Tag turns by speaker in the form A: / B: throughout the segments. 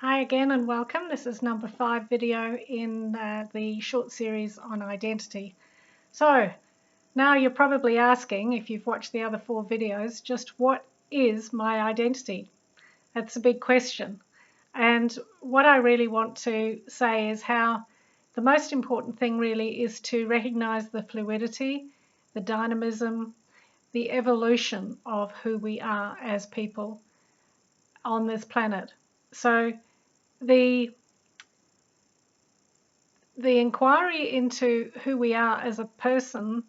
A: Hi again and welcome. This is number 5 video in the short series on identity. So now you're probably asking, if you've watched the other 4 videos, just what is my identity? That's a big question. And what I really want to say is how the most important thing really is to recognize the fluidity, the dynamism, the evolution of who we are as people on this planet. So the inquiry into who we are as a person,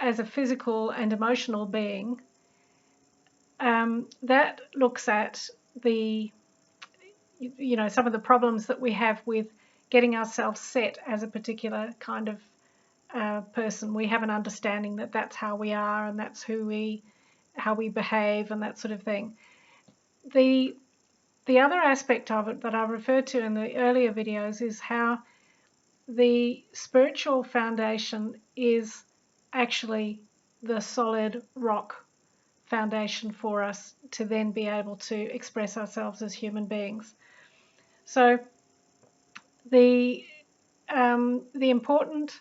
A: as a physical and emotional being, that looks at some of the problems that we have with getting ourselves set as a particular kind of person. We have an understanding that that's how we are and that's how we behave and that sort of thing. The other aspect of it that I referred to in the earlier videos is how the spiritual foundation is actually the solid rock foundation for us to then be able to express ourselves as human beings. So the important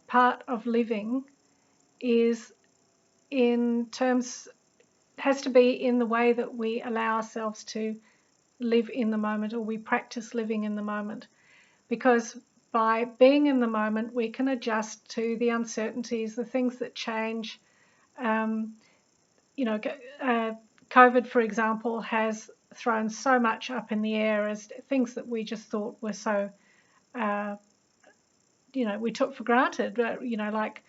A: part of living has to be in the way that we allow ourselves to live in the moment, or we practice living in the moment, because by being in the moment, we can adjust to the uncertainties, the things that change. COVID, for example, has thrown so much up in the air as things that we just thought were so, we took for granted. Like,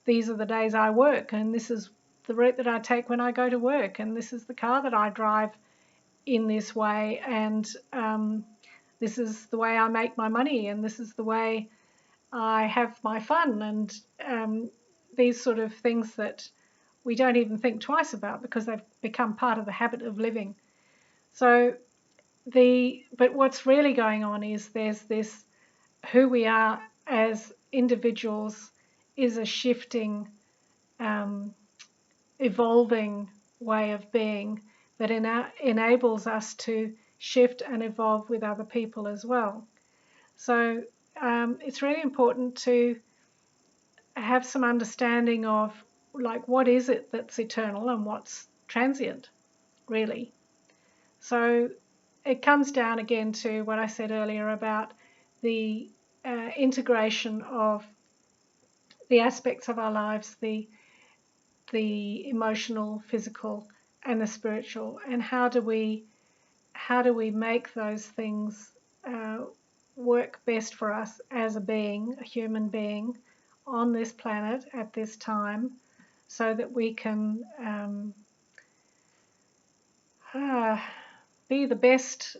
A: these are the days I work, and this is the route that I take when I go to work, and this is the car that I drive in this way, and this is the way I make my money, and this is the way I have my fun, and these sort of things that we don't even think twice about because they've become part of the habit of living. So but what's really going on is there's this, who we are as individuals is a shifting, evolving way of being that enables us to shift and evolve with other people as well. So it's really important to have some understanding of, like, what is it that's eternal and what's transient, really. So it comes down again to what I said earlier about the integration of the aspects of our lives, the emotional, physical, and the spiritual, and how do we make those things work best for us as a being, a human being on this planet at this time, so that we can be the best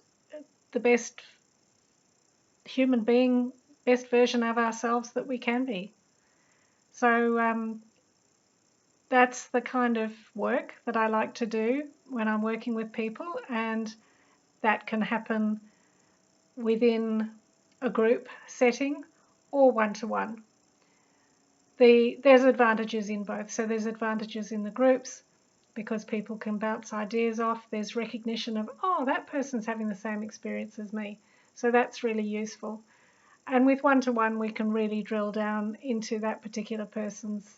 A: human being, best version of ourselves that we can be. So that's the kind of work that I like to do when I'm working with people, and that can happen within a group setting or one-to-one. There's advantages in both. So there's advantages in the groups because people can bounce ideas off. There's recognition of, oh, that person's having the same experience as me. So that's really useful. And with one-to-one, we can really drill down into that particular person's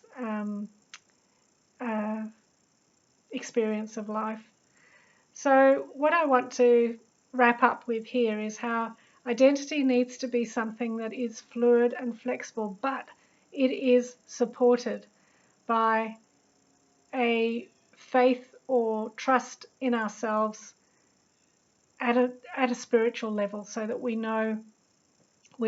A: experience of life. So what I want to wrap up with here is how identity needs to be something that is fluid and flexible, but it is supported by a faith or trust in ourselves at a spiritual level, so that we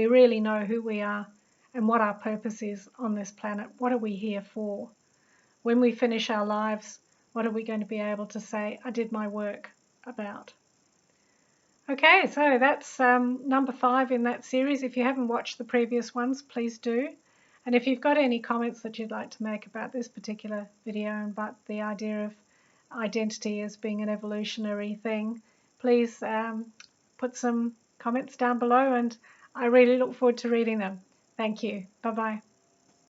A: really know who we are and what our purpose is on this planet. What are we here for? When we finish our lives, what are we going to be able to say, I did my work about? Okay, so that's number 5 in that series. If you haven't watched the previous ones, please do. And if you've got any comments that you'd like to make about this particular video and about the idea of identity as being an evolutionary thing, please put some comments down below, and I really look forward to reading them. Thank you. Bye-bye.